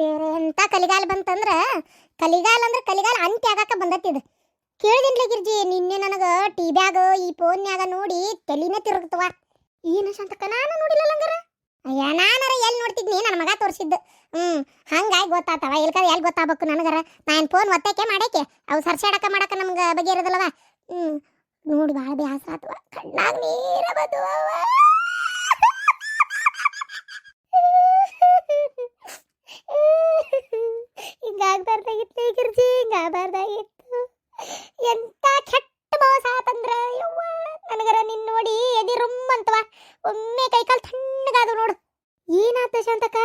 ದೇವ್ರೆ ಎಂತ ಕಲಿಗಾಲ ಬಂತಂದ್ರ ಕಲಿಗಾಲ ಅಂತ್ಯ ಆಗಾಕ ಬಂದತ್ತಿದ. ಕೇಳಿದಿನ್ಲೆ ಗಿರ್ಜಿ, ನಿನ್ನೆ ನನಗ ಟಿವ್ಯಾಗ ಈ ಫೋನ್ಯಾಗ ನೋಡಿ ತಲಿನೇ ತಿರುಗ್ತವ. ಏನು ಶಾಂತಕ್ಕ, ನಾನು ನೋಡಿಲ್ಲ ಹಂಗಾರ. ಅಯ್ಯ, ನಾನಾರ ಎಲ್ಲಿ ನೋಡ್ತಿದ್ನಿ, ನನ್ನ ಮಗ ತೋರಿಸಿದ್ದು. ಹಂಗಾಗಿ ಗೊತ್ತಾತವ. ಎಲ್ಲಿ ಗೊತ್ತಾಗಬೇಕು ನನಗರ. ನಾನು ಫೋನ್ ಒತ್ತಕ್ಕೆ ಮಾಡಕ್ಕೆ ಅವು ಸರ್ಸಾಡಕ ಮಾಡಕ ನಮ್ಗೆ ಬಗ್ಗೆ ಇರೋದಲ್ಲವ. ನೋಡಿ ಭಾಳ ಬೇಸರ ಆತವ, ಕಣ್ಣಾಗ ನೀರ ಬಂದವ. ಹಿಂಗಾಗ್ಬಾರ್ದಾಗಿತ್ತು ಗಿರ್ಜಿ, ಹಿಂಗಾಗ್ಬಾರ್ದಾಗಿತ್ತು. ಎಂತ ಕೆಟ್ಟ ಮೋಸ ಆತಂದ್ರ ಯವ್ವ, ನನಗರ ನಿನ್ ನೋಡಿ ಎದಿ ರುಮ್ಮಂತವ. ಒಮ್ಮೆ ಕೈಕಾಲು ತಣ್ಣಗಾದು ನೋಡು. ಏನಾತ ಶಾಂತಕ್ಕ?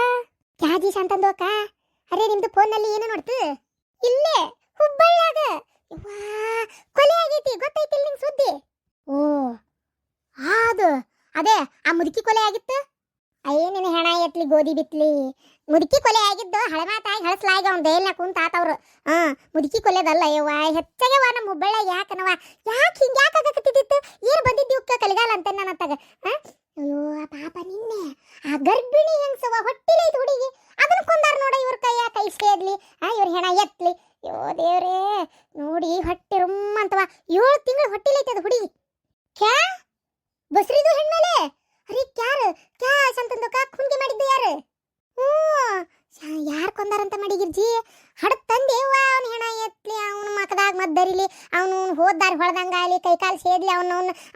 ಕ್ಯಾಜಿ ಶಾಂತಂದು ಅಕ್ಕ. ಅರೆ, ನಿಮ್ದು ಫೋನ್ನಲ್ಲಿ ಏನು ನೋಡ್ತು? ಇಲ್ಲೇ ಹುಬ್ಬಳ್ಳಿಯಾಗ ಯವ್ವಾ ಕೊಲೆ ಆಗೈತಿ, ಗೊತ್ತೈತಿಲ್ಲ ನಿಂಗೆ ಸುದ್ದಿ? ಓ, ಅದು ಅದೇ ಆ ಮುದುಕಿ ಕೊಲೆ ಆಗಿತ್ತು. ಅಯ್ಯ, ನಿನ್ನ ಹೆಣ ಎತ್ಲಿ ಗೋಧಿ ಬಿತ್ಲಿ, ಮುದುಕಿ ಕೊಲೆ ಆಗಿದ್ದು ಹಳೆ ಮಾತಾಗಿ ಹಳಸಲಾಗ ಅವ್ನ ದೇಲ್ನ ಕುಂತ ಆತವ್ರು. ಮುದುಕಿ ಕೊಲೆದಲ್ಲ ಯವ್ವ, ಹೆಚ್ಚಾಗವ ನಮ್ಮ ಹುಬ್ಬಳ್ಳ. ಯಾಕನವ, ಯಾಕೆ ಹಿಂಗೆ ಯಾಕಾಗತ್ತಿತ್ತು? ಏನು ಬಂದಿದ್ದೀವಿ ಕಲಿಗಾಲ ಅಂತ ನನ್ನತ್ತಾಗ. ಅಯ್ಯೋ ಪಾಪ, ನಿನ್ನೆ ಆ ಗರ್ಭಿಣಿ ಹೆಂಗ್ಸವ ಹೊಟ್ಟಿಲೈತಿ ಹುಡುಗಿ, ಅದನ್ನ ಕೊಂದಾರ ನೋಡ. ಇವ್ರ ಕೈ ಸೇದ್ಲಿ, ಇವ್ರ ಹೆಣ ಎತ್ಲಿ. ಯೋ ದೇವ್ರೇ, ನೋಡಿ ಹೊಟ್ಟೆ ರುಮ್ಮಂತವ. 7 ತಿಂಗಳು ಹೊಟ್ಟಿಲೈತಿ ಅದು ಹುಡುಗಿ. ಕ್ಯಾ ಬಸ್ರಿದು ಹೆಣ್ಮೇಲೆ? ಅರೆ ಕ್ಯಾ ಸಂತಂದಕ್ಕ ಖುನ್ಗೆ ಮಾಡಿದ್ದು ಯಾರು? ಯಾರು ಕೊಂದಾರಂತ ಮಾಡಿ ಗಿರ್ಜಿ? ಹಡದ್ ತಂದೇವ ಅವನ ಹೆಣ ಎತ್ಲಿ, ಅವನ ಮಕದಾಗ ಮದ್ದರಿಲಿ, ಅವನು ಹೋದಾರಿ ಹೊಳದಂಗಾಗಲಿ, ಕೈಕಾಲು ಸೇದ್ಲಿ,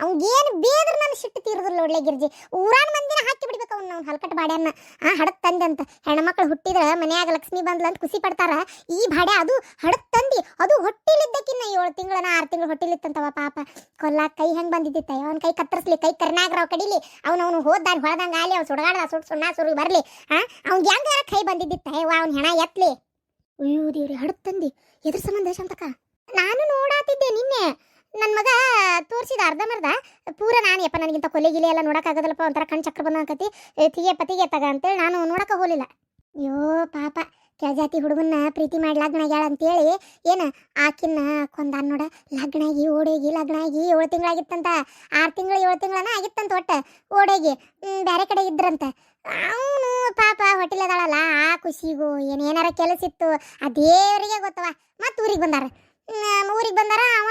ಅವ್ನಿಗೇನು ಬೇದ್ರ ನನ್ನ ಸಿಟ್ಟು ತೀರದಿಲ್ಲ ನೋಡ್ಲೆ ಗಿರ್ಜಿ. ಊರಾನ ಮಂದಿನ ಹಾಕಿ ಬಿಡ್ಬೇಕು ಅವ್ನು ಹಲ್ಕಟ್ಟು ಬಾಡ್ಯನ್ನ. ಹಡದ್ ತಂದೆ ಅಂತ ಹೆಣ್ಮಕ್ಳು ಹುಟ್ಟಿದ್ರ ಮನ್ಯಾಗ ಲಕ್ಷ್ಮಿ ಬಂದ್ಲ ಅಂತ ಖುಷಿ ಪಡ್ತಾರ. ಈ ಬಾಡ್ಯ ಅದು ಹಡದ್ ತಂದಿ, ಅದು ಹೊಟ್ಟಿಲಿದ್ದಕ್ಕಿನ್ನ 7 ತಿಂಗಳನ 6 ತಿಂಗಳು ಹೊಟ್ಟಿಲಿತ್ತಂತವ. ಪಾಪ ಕೊಲ್ಲಾಕ ಕೈ ಹೆಂಗ್ ಬಂದಿದ್ದಿತ್ತ? ಅವನ ಕೈ ಕತ್ತರಿಸ್ಲಿ, ಕೈ ಕರ್ನಾಗ್ರವ್ ಕಡಿಲಿ, ಅವನು ಹೋದಾರಿ ಹೊಳದಂಗಾಗಲಿ, ಅವ್ನು ಸುಡಗಾಡ್ದ ಸುಣ್ಣ ಸುರಿ ಬರ್ಲಿ, ಅವ್ನಿಗೆ ಹೆಂಗಾರ ಕೈ ಬಂದಿದ್ದಿತ್ತ? ಅವ್ನ ಹೆಣ ಎತ್ಲಿ. ಅಯ್ಯೋ ದೇವ್ರಿ, ಹಡದ್ ತಂದಿ ಎದ್ರ ಸಂಬಂಧ ಶಾಂತಕ್ಕ? ನಾನು ನೋಡಾತಿದ್ದೆ ನಿನ್ನೆ, ನನ್ನ ಮಗ ತೋರಿಸಿದ ಅರ್ಧಮರ್ಧ. ಪೂರ ನಾನು ಯಪ್ಪ ನನಗಿಂತ ಕೊಲೆಗಿಲೆ ಎಲ್ಲ ನೋಡೋಕ್ಕಾಗೋದಲ್ಲಪ್ಪ, ಒಂಥರ ಕಣ್ ಚಕ್ರ ಬಂದಕತಿ, ತಿಗೆ ತಗ ಅಂತೇಳಿ ನಾನು ನೋಡಕ್ಕೆ ಹೋಗಲಿಲ್ಲ. ಅಯ್ಯೋ ಪಾಪ, ಜಾತಿ ಹುಡುಗನ್ನ ಪ್ರೀತಿ ಮಾಡಿ ಲಗ್ನಾಗ್ಯಾಳ ಅಂತೇಳಿ ಏನು ಆಕಿನ್ನ ಕೊಂದಾನ ನೋಡ. ಲಗ್ನಾಗಿ ಓಡೋಗಿ 7 ತಿಂಗಳಾಗಿತ್ತಂತ. 6 ತಿಂಗಳು 7 ತಿಂಗಳನ ಆಗಿತ್ತಂತ. ಒಟ್ಟು ಓಡೋಗಿ ಬೇರೆ ಕಡೆ ಇದ್ರಂತ. ಅವನು ಪಾಪ ಹೊಟ್ಟಿಲದಾಳಲ್ಲ, ಆ ಖುಷಿಗೂ ಏನೇನಾರ ಕೆಲಸ ಇತ್ತು, ಆ ದೇವರಿಗೆ ಗೊತ್ತವ. ಮತ್ತು ಊರಿಗೆ ಬಂದಾರ. ಅವ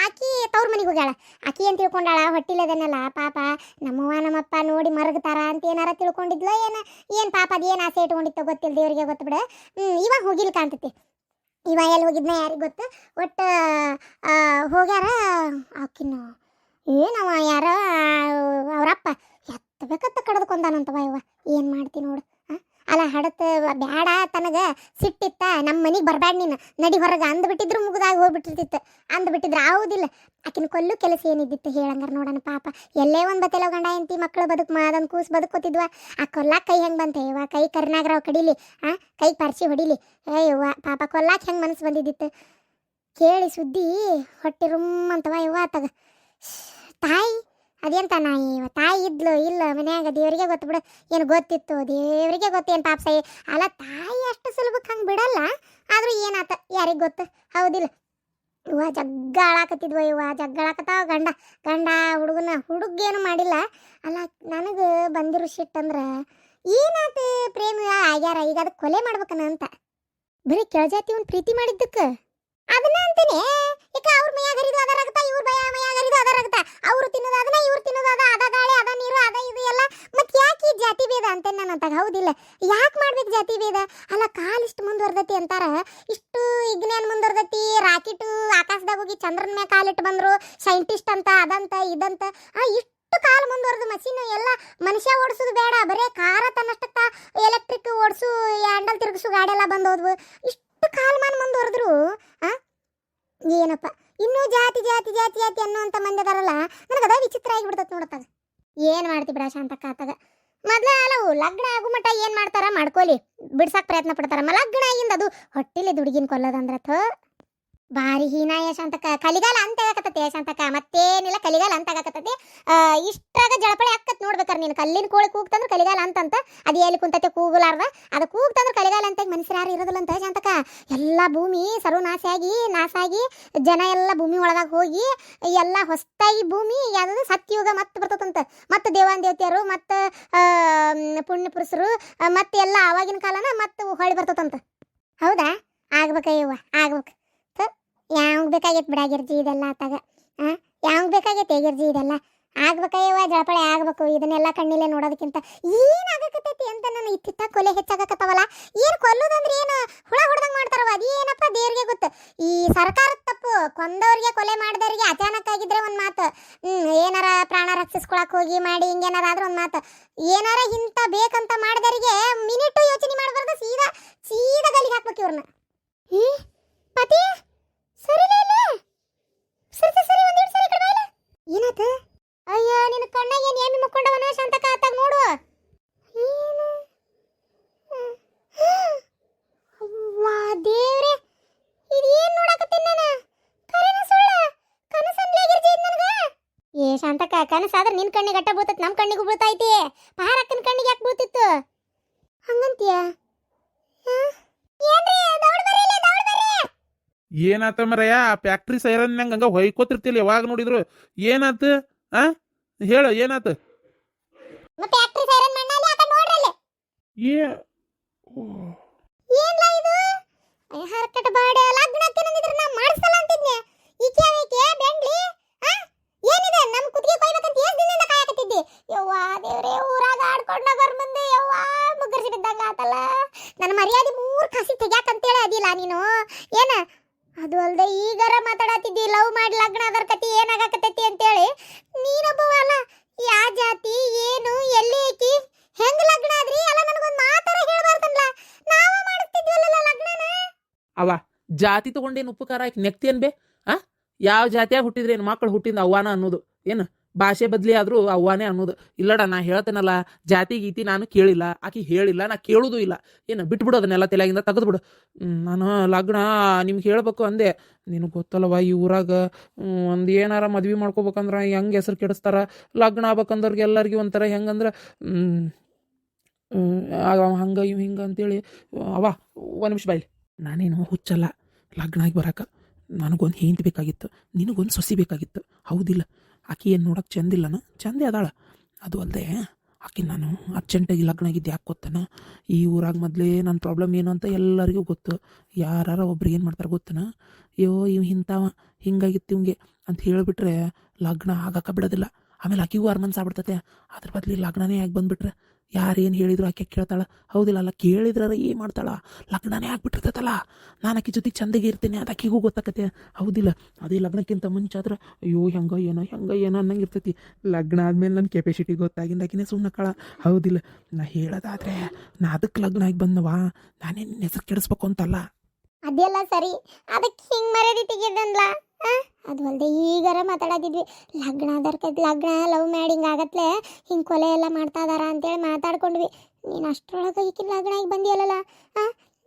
ಆಕಿ ತವ್ರ ಮನೆಗೆ ಹೋಗ್ಯಾಳ. ಆಕಿ ಏನು ತಿಳ್ಕೊಂಡಾಳ, ಹೊಟ್ಟಿಲದನಲ್ಲ ಪಾಪ, ನಮ್ಮವ್ವ ನಮ್ಮಪ್ಪ ನೋಡಿ ಮರಗ್ತಾರ ಅಂತ ಏನಾರ ತಿಳ್ಕೊಂಡಿದ್ಲೋ ಏನು ಪಾಪ, ಅದೇನು ಆಸೆ ಇಟ್ಕೊಂಡಿತ್ತೋ ಗೊತ್ತಿಲ್ಲ, ದೇವರಿಗೆ ಗೊತ್ತು ಬಿಡ. ಇವಾಗ ಹೋಗಿಲ್ಲ ಕಾಣ್ತೈತಿ. ಇವ ಎಲ್ಲಿ ಹೋಗಿದ್ನ ಯಾರಿಗೆ ಗೊತ್ತು. ಒಟ್ಟು ಹೋಗ್ಯಾರ. ಆಕಿನ ಏನವ ಯಾರ ಅವರಪ್ಪ ಎತ್ತಬೇಕತ್ತ ಕಡ್ದುಕೊಂಡಾನಂತವ. ಇವ ಏನು ಮಾಡ್ತೀನಿ ನೋಡು. ಅಲ್ಲ, ಹಡತ ಬ್ಯಾಡ ತನಗೆ ಸಿಟ್ಟಿತ್ತ, ನಮ್ಮ ಮನೆಗೆ ಬರಬೇಡ ನೀನು, ನಡಿ ಹೊರಗೆ ಅಂದ್ಬಿಟ್ಟಿದ್ರು ಮುಗಿದಾಗಿ ಹೋಗ್ಬಿಟ್ಟಿರ್ತಿತ್ತು. ಅಂದ್ಬಿಟ್ಟಿದ್ರು ಆಗುದಿಲ್ಲ. ಆಕಿನ ಕೊಲ್ಲು ಕೆಲಸ ಏನಿದ್ದಿತ್ತು ಹೇಳಂಗಾರ ನೋಡೋಣ. ಪಾಪ ಎಲ್ಲೇ ಒಂದು ಬತ್ತೆಲ್ಲ ಗಂಡ ಎಂತಿ ಮಕ್ಕಳು ಅದೊಂದು ಕೂಸು ಬದುಕೋತಿದ್ವ. ಆ ಕೊಲ್ಲಾಕ ಕೈ ಹೆಂಗೆ ಬಂತೆ ಇವ? ಕೈ ಕರ್ನಾಗ್ರವ್ ಕಡಿಲಿ, ಕೈ ಪರ್ಸಿ ಹೊಡಿಲಿ. ಇವ್ವ ಪಾಪ ಕೊಲ್ಲಾಕ ಹೆಂಗೆ ಮನಸ್ಸು ಬಂದಿದ್ದಿತ್ತು ಕೇಳಿ ಸುದ್ದಿ. ಹೊಟ್ಟೆ ರುಮ್ಮಂತವ ಇವ್ವ. ಆತಾಗ ತಾಯಿ ಅದೆಂತ ನಾಯಿ ಇವ? ತಾಯಿ ಇದ್ಲು ಇಲ್ಲ ಮನ್ಯಾಗ, ದೇವರಿಗೆ ಗೊತ್ತು ಬಿಡು. ಏನು ಗೊತ್ತಿತ್ತು, ದೇವರಿಗೆ ಗೊತ್ತೇನು ಪಾಪ ಸಾಯಿ. ಅಲ್ಲ, ತಾಯಿ ಅಷ್ಟು ಸುಲಭಕ್ಕೆ ಹಂಗೆ ಬಿಡಲ್ಲ. ಆದರೂ ಏನಾತ ಯಾರಿಗೆ ಗೊತ್ತು, ಹೌದಿಲ್ಲ? ಇವ ಜಗ್ಗಾಳಾಕತ್ತಿದ್ವ. ಜಗ್ಗಾಳಾಕತ್ತಾವ. ಗಂಡ ಹುಡುಗೇನು ಮಾಡಿಲ್ಲ. ಅಲ್ಲ, ನನಗೆ ಬಂದಿರೋ ಸಿಟ್ಟಂದ್ರೆ ಏನಾತ? ಪ್ರೇಮ ಆಗ್ಯಾರ, ಈಗ ಅದಕ್ಕೆ ಕೊಲೆ ಮಾಡ್ಬೇಕನ ಅಂತ. ಬರೀ ಕೆಳಜಾತಿ ಒಂದು ಪ್ರೀತಿ ಮಾಡಿದ್ದಕ್ಕೆ ಅದನ್ನ ಅಂತಾನೆ. ಈಗ ಅವ್ರ ಮೈಯಾಗ ಹರಿದು ಅದರಾಗತ್ತ, ಇವ್ರ ಮೈಯಾಗ ಹರಿದು ಅದರಾಗತ್ತ. ಅವ್ರು ತಿನ್ನೋದು ಅದನ್ನ, ಇವ್ರು ತಿನ್ನೋದು ಅದ ಗಾಳಿ, ಅದ ನೀರು, ಅದ ಇದು ಎಲ್ಲ. ಮತ್ತೆ ಯಾಕೆ ಈ ಜಾತಿ ಭೇದ ಅಂತ ನನ್ನಂತಾಗ? ಹೌದಿಲ್ಲ? ಯಾಕೆ ಮಾಡ್ಬೇಕು ಜಾತಿ ಭೇದ? ಅಲ್ಲ, ಕಾಲಿಷ್ಟು ಮುಂದುವರ್ದತಿ ಅಂತಾರ, ಇಷ್ಟು ವಿಜ್ಞಾನ ಮುಂದುವರ್ದತಿ. ರಾಕೆಟ್ ಆಕಾಶದಾಗ ಹೋಗಿ ಚಂದ್ರನ ಮ್ಯಾಗ ಕಾಲಿಟ್ಟು ಬಂದ್ರು, ಸೈಂಟಿಸ್ಟ್ ಅಂತ ಅದಂತ ಇದಂತ. ಇಷ್ಟು ಕಾಲು ಮುಂದುವರೆದು ಮಷೀನ್ ಎಲ್ಲ ಮನುಷ್ಯ ಓಡಿಸೋದು ಬೇಡ, ಬರೇ ಕಾರ ತನ್ನಷ್ಟಕ್ಕ ಎಲೆಕ್ಟ್ರಿಕ್ ಓಡಿಸು, ಹ್ಯಾಂಡಲ್ ತಿರುಗಿಸು ಗಾಡಿ ಎಲ್ಲ ಬಂದೋದ್ವು. ಇಷ್ಟು ಕಾಲಮಾನ ಮುಂದುವರೆದ್ರು ಏನಪ್ಪ, ಇನ್ನೂ ಜಾತಿ ಜಾತಿ ಜಾತಿ ಜಾತಿ ಅನ್ನೋಂಥ ಮಂದಿ ಅದಾರಲ್ಲ. ನನಗದ ವಿಚಿತ್ರ ಆಗಿಬಿಡ್ತದೆ ನೋಡತ್ತಾಗ. ಏನು ಮಾಡ್ತಿ ಬಿಡ ಶಾಂತಕ್ಕ? ಆತಾಗ ಮೊದಲ ಅಲವು ಲಗ್ನ ಆಗು ಮಟ್ಟ ಏನು ಮಾಡ್ತಾರ ಮಾಡ್ಕೊಲಿ, ಬಿಡ್ಸಕ್ಕೆ ಪ್ರಯತ್ನ ಪಡ್ತಾರ. ಲಗ್ನ ಆಗಿಂದ ಅದು ಹೊಟ್ಟಿಲಿ ದುಡುಗಿನ ಕೊಲ್ಲೋದಂದ್ರೆ ಭಾರಿ ಹೀನಾಯ ಶಾಂತಕ ಕಲಿಗಾಲ ಅಂತ ಆಗಕತ್ತತಿ ಶಾಂತಕ ಮತ್ತೇನಿಲ್ಲ ಕಲಿಗಾಲ ಅಂತ ಆಗಕತ್ತತಿ ಇಷ್ಟ್ರಾಗ ಜಳಪಳೆ ಆಕತ್ ನೋಡ್ಬೇಕಾರ ನೀನು ಕಲ್ಲಿನ ಕೋಳಿ ಕೂಗ್ತಂದ್ರ ಕಲಿಗಾಲ ಅಂತಂತ ಅದು ಎಲ್ಲಿ ಕುಂತತೆ ಕೂಗಲಾರ್ದ ಅದು ಕೂಗ್ತಂದ್ರ ಕಲಿಗಾಲ ಅಂತ ಮನುಷ್ಯರು ಯಾರು ಇರೋದಿಲ್ಲ ಅಂತ ಶಾಂತಕ ಎಲ್ಲ ಭೂಮಿ ನಾಸಾಗಿ ಜನ ಎಲ್ಲ ಭೂಮಿ ಒಳದಾಗ ಹೋಗಿ ಎಲ್ಲ ಹೊಸದಾಗಿ ಭೂಮಿ ಯಾವ್ದು ಸತ್ಯುಗ ಮತ್ತೆ ಬರ್ತದಂತ ಮತ್ತೆ ದೇವಾನ್ ದೇವತೆಯರು ಮತ್ತೆ ಪುಣ್ಯ ಪುರುಷರು ಮತ್ತೆ ಎಲ್ಲ ಆವಾಗಿನ ಕಾಲನ ಮತ್ತೆ ಹೊಳ್ಳಿ ಬರ್ತದಂತ ಹೌದಾ ಆಗ್ಬೇಕಯ್ಯವ್ವ ಆಗ್ಬೇಕು ಯಾವಾಗ ಬೇಕಾಗೈತೆ ಬಿಡಾಗಿರ್ಜಿ ಇದೆಲ್ಲ ಆತಾಗ ಯಾವಾಗ ಬೇಕಾಗೈತೆ ಗಿರ್ಜಿ ಇದೆಲ್ಲ ಆಗ್ಬೇಕಯ್ಯವ್ವ ಜಳಪಳೆ ಆಗ್ಬೇಕು ಇದನ್ನೆಲ್ಲ ಕಣ್ಣಿಲೆ ನೋಡೋದಕ್ಕಿಂತ ಏನಾಗಕತ್ತೈತಿ ಅಂತ ನಾನು ಇತ್ತಿತ್ತ ಕೊಲೆ ಹೆಚ್ಚಾಗಕತ್ತವಲ್ಲ ಏನು ಕೊಲ್ಲೋದಂದ್ರೆ ಏನು ಹುಳ ಹೊಡೆದಂಗೆ ಮಾಡ್ತಾರವ ಅದೇನಪ್ಪ ದೇವ್ರಿಗೆ ಗೊತ್ತು ಈ ಸರ್ಕಾರದ ತಪ್ಪು ಕೊಂದವ್ರಿಗೆ ಕೊಲೆ ಮಾಡಿದವ್ರಿಗೆ ಅಚಾನಕ್ ಆಗಿದ್ರೆ ಒಂದು ಮಾತು ಏನಾರ ಪ್ರಾಣ ರಕ್ಷಿಸ್ಕೊಳಕ್ ಹೋಗಿ ಮಾಡಿ ಹಿಂಗೇನಾರ ಆದ್ರೆ ಒಂದು ಮಾತು ಏನಾರ ಇಂಥ ಬೇಕಂತ ಮಾಡಿದವರಿಗೆ ಮಿನಿಟು ಯೋಚನೆ ಮಾಡಬಾರ್ದು ಸೀದಾ ಸೀದಾ ಗಲಿಗೆ ಹಾಕ್ಬೇಕು ಇವ್ರನ್ನ ಪತಿ ಸರಿ ಸರಿ ಒಂದೆರಡು ಸರಿ ಕಡೆ ಬಾಯಿಲ ಏನಾತ ಅಯ್ಯೋ ನಿನ್ನ ಕಣ್ಣಾಗ ಏನು ಎಮ್ಮೆ ಮುಕ್ಕೊಂಡವನ ಶಾಂತಕ ಆತಾಗ ನೋಡು ಏನು ವಾ ದೇವ್ರೆ ಇದೇನು ನೋಡಕತ್ತೀನಿ ನಾನು ಕರೆನ ಸುಳ್ಳ ಕನಸನ್ಲೇಗಿರ್ಜಿ ನನಗ ಏ ಶಾಂತಕ ಕನಸಾದ್ರೆ ನಿನ್ನ ಕಣ್ಣಿಗೆ ಅಟ್ಟ ಬೀಳ್ತೈತಿ ನಮ್ಮ ಕಣ್ಣಿಗೂ ಬೀಳ್ತೈತಿ ಪಾರಕ್ಕನ ಕಣ್ಣಿಗೆ ಯಾಕೆ ಬೀಳ್ತಿತ್ತು ಹಂಗಂತೀಯ ಏನ್ರಿ ದೌಡ್ ಬರ್ರಿ ಏನಾತ ಮರಯ್ಯ ಆ ಫ್ಯಾಕ್ಟ್ರಿ ಸೈರನ್ ಹಂಗ ಹೊಯ್ಕೋತಿರ್ತಿಲ್ಲ ಯಾವಾಗ ನೋಡಿದ್ರು ಏನಾತ ಆ ಹೇಳು ಏನಾತ ಫ್ಯಾಕ್ಟ್ರಿ ಸೈರನ್ ಮಣ್ಣಲ್ಲಿ ಆ ಕಡೆ ನೋಡ್ರಲ್ಲ ಏ ಏನ್ಲ ಇದು ಹರಕಟ ಬಾಡೆ ಲಗ್ನಕ್ಕೆ ನಂದಿದ್ರೆ ನಾ ಮಾಡಿಸಲ್ಲ ಅಂತಿದ್ನೆ ಈಕೆ ಆವೇಕೆ ಬೆಂಡ್ಲಿ ಏನಿದೆ ನಮ್ಮ ಕುತ್ತಿಗೆ ಕೊಯ್ಬೇಕಂತ ಎಷ್ಟು ದಿನದಿಂದ ಕಾಯಕತ್ತಿದ್ದೆ ಯವ್ವಾ ದೇವ್ರೇ ಊರಾಗ ಆಡ್ಕೊಂಡ ಬರ್ ಮುಂದೆ ಯವ್ವಾ ಮುಗ್ಗರ್ಸಿ ಬಿದ್ದಂಗ ಆತಲ್ಲ ನನ್ನ ಮರ್ಯಾದೆ ಮೂರು ಕಸಿ ತೆಗ್ಯಾಕಂತೇಳಿ ಅದಿಲ್ಲ ನೀನು ಏನ ಅದು ಅಲ್ದೆ ಈಗರ ಮಾತಾಡತ್ತಿದ್ದಿ ಲವ್ ಮಾಡಿ ಲಗ್ನ ಅದರ ಕತಿ ಏನಾಗಕತ್ತೈತಿ ಅಂತೇಳಿ ನೀನೊಬ್ಬವ ಅಲ್ಲ ಯಾ ಜಾತಿ ಏನು ಎಲ್ಲಿ ಐತಿ ಹೆಂಗ್ ಲಗ್ನ ಆದ್ರಿ ಅಲ್ಲ ನನಗೊಂದು ಮಾತಾರ ಹೇಳ್ಬಾರ್ದಲ್ಲ ನಾವ ಮಾಡ್ತಿದ್ವಲ್ಲ ಲಗ್ನನ ಅವ ಜಾತಿ ತಗೊಂಡೇನು ಉಪಕಾರ ಆಯ್ತು ನೆಕ್ತೇನ್ ಬೇ ಯಾವ ಜಾತಿಯಾಗ ಹುಟ್ಟಿದ್ರೆ ಏನು ಮಕ್ಕಳು ಹುಟ್ಟಿದ ಅವ್ವಾನ ಅನ್ನೋದು ಏನು ಭಾಷೆ ಬದಲಿ ಆದರೂ ಅವ್ವಾನೇ ಅನ್ನೋದು ಇಲ್ಲಡ ನಾ ಹೇಳ್ತೇನಲ್ಲ ಜಾತಿ ಗೀತಿ ನಾನು ಕೇಳಿಲ್ಲ ಆಕಿ ಹೇಳಿಲ್ಲ ನಾ ಕೇಳೋದು ಇಲ್ಲ ಏನು ಬಿಟ್ಬಿಡು ಅದನ್ನೆಲ್ಲ ತಲೆಯಾಗಿಂದ ತೆಗೆದ್ಬಿಡು ನಾನು ಲಗ್ನ ನಿಮ್ಗೆ ಹೇಳ್ಬೇಕು ಅಂದೆ ನಿನಗೆ ಗೊತ್ತಲ್ಲವ ಈ ಊರಾಗ ಒಂದು ಏನಾರ ಮದ್ವೆ ಮಾಡ್ಕೋಬೇಕಂದ್ರೆ ಹೆಂಗೆ ಹೆಸರು ಕೆಡಿಸ್ತಾರ ಲಗ್ನ ಆಗ್ಬೇಕಂದವ್ರಿಗೆ ಎಲ್ಲರಿಗೂ ಒಂಥರ ಹೆಂಗಂದ್ರೆ ಹಂಗೆ ಇವು ಹಿಂಗೆ ಅಂತೇಳಿ ಅವ ಒಂದು ನಿಮಿಷ ಬಾಯ್ಲಿ ನಾನೇನು ಹುಚ್ಚಲ್ಲ ಲಗ್ನ ಆಗಿ ಬರಾಕ ನನಗೊಂದು ಹೆಂಡತಿ ಬೇಕಾಗಿತ್ತು ನಿನಗೊಂದು ಸೊಸಿ ಬೇಕಾಗಿತ್ತು ಹೌದಿಲ್ಲ ಆಕಿ ಏನು ನೋಡೋಕೆ ಚಂದಿಲ್ಲನ ಚಂದೇ ಅದಾಳ ಅದು ಅಲ್ಲದೆ ಆಕಿ ನಾನು ಅರ್ಜೆಂಟಾಗಿ ಲಗ್ನ ಆಗಿದ್ದು ಯಾಕೆ ಗೊತ್ತನ ಈ ಊರಾಗ ಮೊದಲೇ ನನ್ನ ಪ್ರಾಬ್ಲಮ್ ಏನು ಅಂತ ಎಲ್ಲರಿಗೂ ಗೊತ್ತು ಯಾರು ಒಬ್ರು ಏನು ಮಾಡ್ತಾರೆ ಗೊತ್ತನ ಅಯ್ಯೋ ಇವ್ ಇಂಥವ ಹಿಂಗಾಗಿತ್ತು ಇವಂಗೆ ಅಂತ ಹೇಳಿಬಿಟ್ರೆ ಲಗ್ನ ಆಗಕ್ಕೆ ಬಿಡೋದಿಲ್ಲ ಆಮೇಲೆ ಆಕಿಗೂ ಅರ್ಮನ್ಸ್ ಆಗ್ಬಿಡ್ತತೆ ಅದ್ರ ಬದಲಿ ಲಗ್ನನೇ ಆಗಿ ಬಂದುಬಿಟ್ರೆ ಯಾರೇನು ಹೇಳಿದ್ರು ಆಕೆ ಕೇಳ್ತಾಳೆ ಹೌದಿಲ್ಲ ಅಲ್ಲ ಕೇಳಿದ್ರೆ ಏನು ಮಾಡ್ತಾಳ ಲಗ್ನನೇ ಆಗ್ಬಿಟ್ಟಿರ್ತೈತಲ್ಲ ನಾನು ಆಕೆ ಜೊತೆಗೆ ಚಂದಗೆ ಇರ್ತೀನಿ ಅದು ಆಕೆಗೂ ಗೊತ್ತಾಕತ್ತೆ ಹೌದಿಲ್ಲ ಅದೇ ಲಗ್ನಕ್ಕಿಂತ ಮುಂಚೆ ಆದ್ರೆ ಅಯ್ಯೋ ಹೆಂಗೆ ಏನೋ ಅನ್ನಂಗೆ ಇರ್ತೈತಿ ಲಗ್ನ ಆದಮೇಲೆ ನನ್ನ ಕೆಪಾಸಿಟಿ ಗೊತ್ತಾಗಿಂದ ಆಕಿನೇ ಸುಮ್ಮನೆ ಕಳ ಹೌದಿಲ್ಲ ನಾ ಹೇಳೋದಾದ್ರೆ ನಾ ಅದಕ್ಕೆ ಲಗ್ನ ಆಗಿ ಬಂದವಾ ನಾನೇನು ಹೆಸರು ಕೆಡಿಸ್ಬೇಕು ಅಂತಲ್ಲ ಅದೆಲ್ಲ ಸರಿ ಅದಕ್ಕೆ ಹಿಂಗೆ ಮರ್ಯಾದೆ ತೆಗೆದನ್ಲ ಅದು ಅಲ್ಲದೆ ಈಗಾರ ಮಾತಾಡೋದಿದ್ವಿ ಲಗ್ನ ಲಗ್ನ ಲವ್ ಮ್ಯಾಡಿಂಗ್ ಆಗತ್ಲೆ ಹಿಂಗೆ ಕೊಲೆ ಎಲ್ಲ ಮಾಡ್ತಾ ಇದಾರ ಅಂತೇಳಿ ಮಾತಾಡ್ಕೊಂಡ್ವಿ ನೀನು ಅಷ್ಟರೊಳಗೆ ಈಗಿನ ಲಗ್ನ ಆಗಿ ಬಂದಿಯಲ್ಲ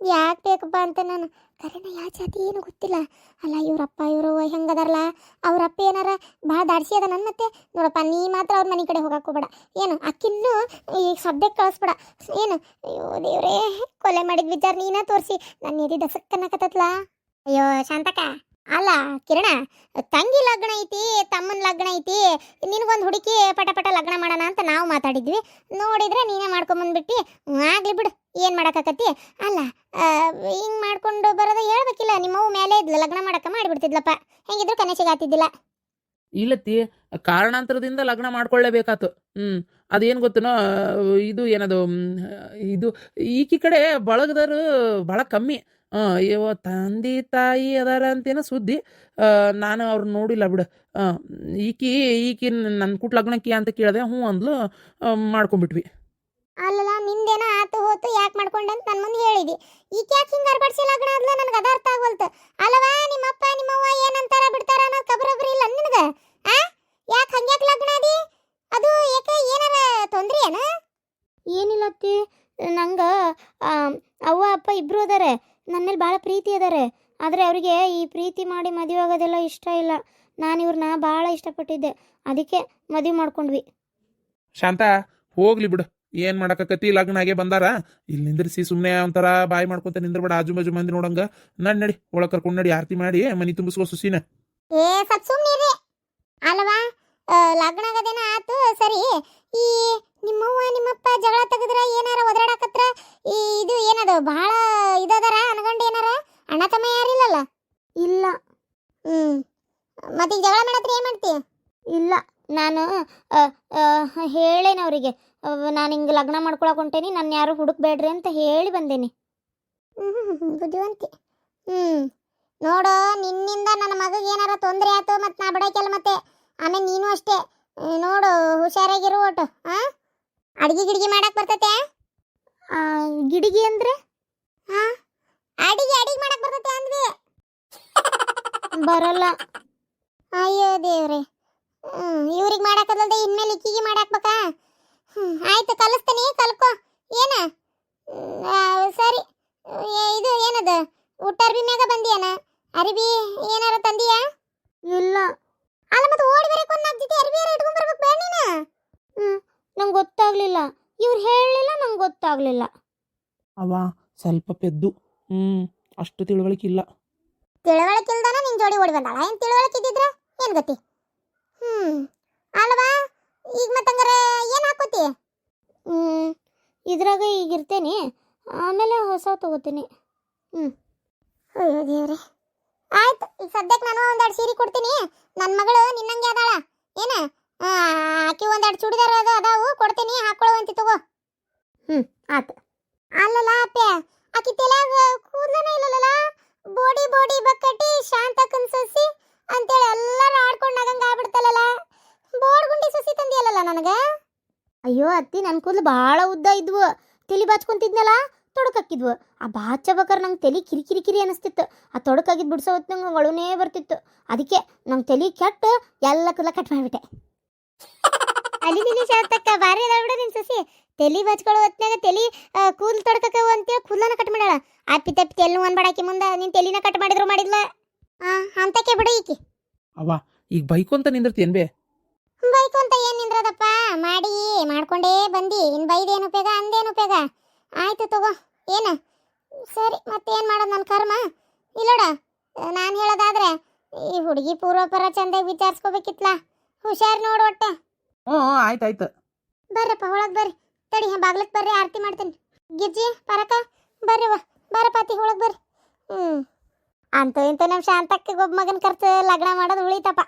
ಯಾಕೆ ಬೇಕಪ್ಪ ಅಂತ ನಾನು ಕರೆನ ಯಾವ ಜಾತಿ ಏನು ಗೊತ್ತಿಲ್ಲ ಅಲ್ಲ ಇವ್ರಪ್ಪ ಇವರು ಹೆಂಗದಾರಲ್ಲ ಅವ್ರಪ್ಪ ಏನಾರ ಭಾಳ ದಾಡ್ಸಿ ಅದ ನನ್ನ ಮತ್ತೆ ನೋಡಪ್ಪ ನೀ ಮಾತ್ರ ಅವ್ರ ಮನೆ ಕಡೆ ಹೋಗಕ್ಕೆ ಹೋಗ್ಬೇಡ ಏನು ಅಕ್ಕಿನ್ನೂ ಈಗ ಸದ್ಯಕ್ಕೆ ಕಳಿಸ್ಬೇಡ ಏನು ಅಯ್ಯೋ ದೇವ್ರೇ ಕೊಲೆ ಮಾಡಿದ ವಿಚಾರ ನೀನ ತೋರಿಸಿ ನನ್ನ ಎದಿ ದಸಕ್ಕನ್ನಕತ್ತತ್ಲಾ ಅಯ್ಯೋ ಶಾಂತಕ ಅಲ್ಲ ಕಿರಣ ತಂಗಿ ಲಗ್ನ ಐತಿ ತಮ್ಮನ ಲಗ್ನ ಐತಿ ನಿನಗೊಂದು ಹುಡುಕಿ ಪಟ ಲಗ್ನ ಮಾಡೋಣ ಅಂತ ನಾವು ಮಾತಾಡಿದ್ವಿ ನೋಡಿದ್ರೆ ನೀನೇ ಮಾಡ್ಕೊಂಬಂದ್ಬಿಟ್ಟು ಆಗ್ಲಿ ಬಿಡು ಏನು ಮಾಡೋಕ್ಕಾಕತಿ ಅಲ್ಲ ಹಿಂಗೆ ಮಾಡ್ಕೊಂಡು ಬರೋದು ಹೇಳ್ಬೇಕಿಲ್ಲ ನಿಮ್ಮವು ಮೇಲೆ ಇದ್ಲ ಲಗ್ನ ಮಾಡಕ್ಕೆ ಮಾಡಿಬಿಡ್ತಿದ್ಲಪ್ಪ ಹೆಂಗಿದ್ರು ಕನೆ ಸಿಗಾತಿದ್ದಿಲ್ಲ ಇಲ್ಲತ್ತಿ ಕಾರಣಾಂತರದಿಂದ ಲಗ್ನ ಮಾಡ್ಕೊಳ್ಳೇಬೇಕಾತು ಅದೇನು ಗೊತ್ತನೋ ಇದು ಏನದು ಇದು ಈಕಿ ಕಡೆ ಬಳಗದರು ಭಾಳ ಕಮ್ಮಿ ಇವ ತಂದೆ ತಾಯಿ ಅದಾರ ಅಂತೇನೋ ಸುದ್ದಿ ನಾನು ಅವ್ರು ನೋಡಿಲ್ಲ ಬಿಡು ಈಕಿ ನನ್ನ ಕುಟ್ ಲಗ್ನಕ್ಕಿ ಅಂತ ಕೇಳಿದೆ ಹ್ಞೂ ಅಂದ್ಲು ಮಾಡ್ಕೊಂಬಿಟ್ವಿ ಅಲ್ಲಲ್ಲ ನಿಂದೇನೋ ಆತು ಹೋತು ಯಾಕೆ ಮಾಡ್ಕೊಂಡೆ ಅಂತ ನನ್ನ ಮುಂದೆ ಹೇಳಿದಿ ಈಕೆ ಯಾಕೆ ಹಿಂಗೆ ಅರ್ಬಡ್ಸಿ ಲಗ್ನ ಆದ್ಲ ನನಗೆ ಅದು ಅರ್ಥ ಆಗವಲ್ತು ಅಲ್ಲವಾ ನಿಮ್ಮಪ್ಪ ನಿಮ್ಮವ್ವ ಏನಂತಾರ ಬಿಡ್ತಾರ ಅನ್ನೋದು ಖಬರೊಬ್ರು ಇಲ್ಲ ನಿನಗೆ ಯಾಕೆ ಹಂಗ್ಯಾಕೆ ಲಗ್ನ ಆದಿ ಅದು ಯಾಕೆ ಏನಾರ ತೊಂದ್ರೆ ಏನ ಏನಿಲ್ಲ ಅತ್ತಿ ನಂಗೆ ಅವ್ವ ಅಪ್ಪ ಇಬ್ಬರು ಅದಾರೆ ನನ್ನ ಮೇಲೆ ಭಾಳ ಪ್ರೀತಿ ಅದಾರೆ ಆದರೆ ಅವರಿಗೆ ಈ ಪ್ರೀತಿ ಮಾಡಿ ಮದುವೆ ಆಗೋದೆಲ್ಲ ಇಷ್ಟ ಇಲ್ಲ. ನಾನು ಇವ್ರನ್ನ ಭಾಳ ಇಷ್ಟಪಟ್ಟಿದ್ದೆ, ಅದಕ್ಕೆ ಮದುವೆ ಮಾಡ್ಕೊಂಡ್ವಿ. ಶಾಂತ ಹೋಗ್ಲಿ ಬಿಡು, ಏನ್ ಮಾಡಕತ್ತಿ, ಲಗ್ನ ಆಗೇ ಬಂದಾರ. ಇಲ್ಲಿ ನಿಂದ್ರಿಸಿ ಸುಮ್ಮನೆ ಒಂಥರ ಬಾಯಿ ಮಾಡ್ಕೊಂತ ನಿಂದ್ರಬೇಡ, ಆಜು ಬಾಜು ಮಂದಿ ನೋಡಂಗ. ನಡಿ ಒಳಗೆ ಕರ್ಕೊಂಡು ನಡಿ, ಆರತಿ ಮಾಡಿ ಮನಿ ತುಂಬಿಸ್ಕೋ ಸುಸಿನ. ಏ ಸ್ವಲ್ಪ ಸುಮ್ಮನಿರಿ ಅಲ್ವಾ. ಲಗ್ನ ಆಗದೇನ ಆತು ಸರಿ. ಈ ನಿಮ್ಮವ್ವ ನಿಮ್ಮಪ್ಪ ಜಗಳ ತೆಗೆದ್ರ ಏನಾರ ಒದರಾಡಕತ್ರ ಇದು ಏನದು ಭಾಳ ಇದದಾರ ಅನ್ಗಂಡು ಏನಾರ ಅಣ್ಣ ತಮ್ಮ ಯಾರಿಲ್ಲಲ್ಲ? ಇಲ್ಲ ಮತ್ತೆ ಜಗಳ ಮಾಡತ್ರಿ ಏನ್ ಮಾಡ್ತಿ? ಇಲ್ಲ, ನಾನು ಹೇಳೇನ ಅವರಿಗೆ, ನಾನು ಹಿಂಗೆ ಲಗ್ನ ಮಾಡ್ಕೊಳಕ್ ಹೊಂಟೇನಿ, ನನ್ನ ಯಾರು ಹುಡುಕ್ಬೇಡ್ರಿ ಅಂತ ಹೇಳಿ ಬಂದೇನಿ. ಬುದ್ಧಿವಂತಿ. ನೋಡು, ನಿನ್ನಿಂದ ನನ್ನ ಮಗಗೆ ಏನಾರ ತೊಂದರೆ ಆಯ್ತು ಮತ್ತೆ ನಾ ಬಿಡಕ್ಕೆಲ್ಲ ಮತ್ತೆ. ಆಮೇಲೆ ನೀನು ಅಷ್ಟೇ ನೋಡು, ಹುಷಾರಾಗಿರು ಒಟ್ಟು. ಅಡ್ಗೆ ಗಿಡ್ಗಿ ಮಾಡಕ್ ಬರ್ತತೆ? ಗಿಡಿಗೆ ಅಂದ್ರೆ ಅಡಿಗೆ ಮಾಡಕ್ ಬರ್ತತೆ ಅಂದ್ವಿ. ಬರಲ್ಲ. ಅಯ್ಯೋ ದೇವ್ರೆ, ಇವ್ರಿಗೆ ಮಾಡಕ್ಕದಲ್ದೆ ಇನ್ಮೇಲೆ ಇಕ್ಕಿಗೆ ಮಾಡಾಕ್ಬೇಕಾ? ಆಯ್ತು, ಕಲಿಸ್ತೀನಿ, ಕಲ್ಕೊ. ಏನ ಸರಿ. ಇದು ಏನದು ಊಟ ಅರ್ಬಿ ಮ್ಯಾಗ ಬಂದಿಯನ? ಅರಿಬಿ ಏನಾರ ತಂದಿಯಾ? ಇಲ್ಲ. ಅಲ್ಲ ಮತ್ತೆ ಓಡಿ ಬರಕ್ಕೆ ಒಂದು 4 ಜೊತೆ ಅರ್ಬಿ ಇಟ್ಕೊಂಡ್ ಬರ್ಬೇಕು ಬೇಡ ನೀನು? ನಂಗೆ ಗೊತ್ತಾಗ್ಲಿಲ್ಲ, ಇವ್ರು ಹೇಳಲಿಲ್ಲ, ನಂಗೆ ಗೊತ್ತಾಗ್ಲಿಲ್ಲ. ಅವ ಸ್ವಲ್ಪ ಪೆದ್ದು, ಅಷ್ಟು ತಿಳುವಳಿಕೆ ಇಲ್ಲ. ತಿಳುವಳಿಕೆ ಇಲ್ದಾನ ನಿನ್ ಜೋಡಿ ಓಡಿ ಬಂದಾಳ? ಏನ್ ತಿಳುವಳಿಕೆ ಇದ್ದಿದ್ರ ಏನ್ ಗತಿ? ಅಲ್ವಾ, ಈಗ ಮತ್ತಂಗಾರ ಏನ್ ಹಾಕೋತಿ? ಇದ್ರಾಗ ಈಗ ಇರ್ತೇನೆ, ಆಮೇಲೆ ಹೊಸ ತಗೋತೀನಿ. ಅಯ್ಯೋ ದೇವ್ರೆ. ಆಯ್ತು, ಈಗ ಸದ್ಯಕ್ಕೆ ನಾನು ಒಂದೆರಡು ಸೀರೆ ಕೊಡ್ತೀನಿ. ನನ್ನ ಮಗಳು ನಿನ್ನಂಗೆ ಅದಾಳ ಏನ? ಆಕಿ ಒಂದೆರಡು ಚೂಡಿದಾರ ಅದಾವು, ಕೊಡ್ತೀನಿ, ಹಾಕೊಳ್ಳುವಂತಿ ತಗೋ. ಆತು. ಅಲ್ಲಲ್ಲ ಅಪ್ಪೆ, ಆಕಿ ತಲೆಯಾಗ ಕೂದಲನೇ ಇಲ್ಲಲ್ಲ. ಬೋಡಿ ಬಕ್ಕಟಿ ಶಾಂತಕ್ಕನ್ ಸೊಸಿ ಅಂತೇಳಿ ಎಲ್ಲರೂ ಆಡ್ಕೊಂಡು ನಗಂಗ ಆಗ್ಬಿಡ್ತಲ್ಲ. ಬೋಡ್ಗುಂಡಿ ಸೊಸಿ ತಂದಿಯಲ್ಲ ನನಗ. ಅಯ್ಯೋ ಅತ್ತಿ, ನನ್ನ ಕೂದಲು ಭಾಳ ಉದ್ದ ಇದ್ವು, ತಲೆ ಬಾಚ್ಕೊಂತಿದ್ನಲ್ಲ, ತೊಡಕಾಕಿದ್ವು. ಆ ಬಾಚಬೇಕಾರೆ ನಂಗೆ ತಲೆ ಕಿರಿಕಿರಿ ಅನಿಸ್ತಿತ್ತು. ಆ ತೊಡಕಾಗಿದ್ದು ಬಿಡಿಸೋ ಹೊತ್ತು ನಂಗೆ ಅಳುನೇ ಬರ್ತಿತ್ತು. ಅದಕ್ಕೆ ನಂಗೆ ತಲೆ ಕೆಟ್ಟು ಎಲ್ಲ ಕೂದಲ ಕಟ್ ಮಾಡಿಬಿಟ್ಟೆ. ಅಲ್ಲಿ ಶಾಂತಕ್ಕ ಬಾರಿ ಅದ ಬಿಡು ನಿನ್ ಸೊಸಿ. ತಲೆ ಬಚ್ಕೊಳ್ಳೋ ಹೊತ್ನಾಗ ತಲೆ ಕೂದಲು ತೊಡಕಕ್ಕ ಅಂತೇಳಿ ಕೂದಲನ ಕಟ್ ಮಾಡ್ಯಾಳ. ಅಪ್ಪಿ ತಪ್ಪಿ ತೆಲ್ಲು ಅನ್ಬೇಡಾಕಿ ಮುಂದೆ ನಿನ್ ತಲೆನ ಕಟ್ ಮಾಡಿದ್ರು ಮಾಡಿದ್ಲ. ಅಂತಕ್ಕೆ ಬಿಡು ಈಕಿ. ಅವ ಈಗ ಬೈಕೊಂತ ನಿಂದಿರ್ತೀಯನ್ ಬೇ? ಬೈಕು ಅಂತ ಏನ್ ನಿಂದ್ರದಪ್ಪ, ಮಾಡ್ಕೊಂಡೇ ಬಂದಿ. ಇನ್ ಬೈದೇನು ಉಪಯೋಗ, ಅಂದೇನು ಉಪಯೋಗ? ಆಯ್ತು ತಗೋ. ಏನ ಸರಿ, ಮತ್ತೇನ್ ಮಾಡೋದು ನನ್ನ ಕರ್ಮ. ಇಲ್ಲೋಡ, ನಾನು ಹೇಳೋದಾದ್ರೆ ಈ ಹುಡುಗಿ ಪೂರ್ವಪರ ಚಂದಾಗಿ ವಿಚಾರಿಸ್ಕೋಬೇಕಿತ್ಲ. ಹುಷಾರ್ ನೋಡು ಒಟ್ಟೆ. ಆಯ್ತಾಯ್ತು. ಬರ್ರಪ್ಪ ಒಳಗೆ ಬರ್ರಿ. ತಡಿ, ಬಾಗ್ಲಕ್ಕೆ ಬರ್ರಿ, ಆರತಿ ಮಾಡ್ತೇನೆ. ಗಿರ್ಜಿ ಪರಕ ಬರ್ರಿ, ಬರಪಾತಿ ಒಳಗೆ ಬರ್ರಿ. ಅಂತ ಇಂತ ನಮ್ಮ ಶಾಂತಕ್ಕೆ ಒಬ್ಬ ಮಗನ ಕರ್ತು ಲಗ್ನ ಮಾಡೋದು ಉಳಿತಪ್ಪ.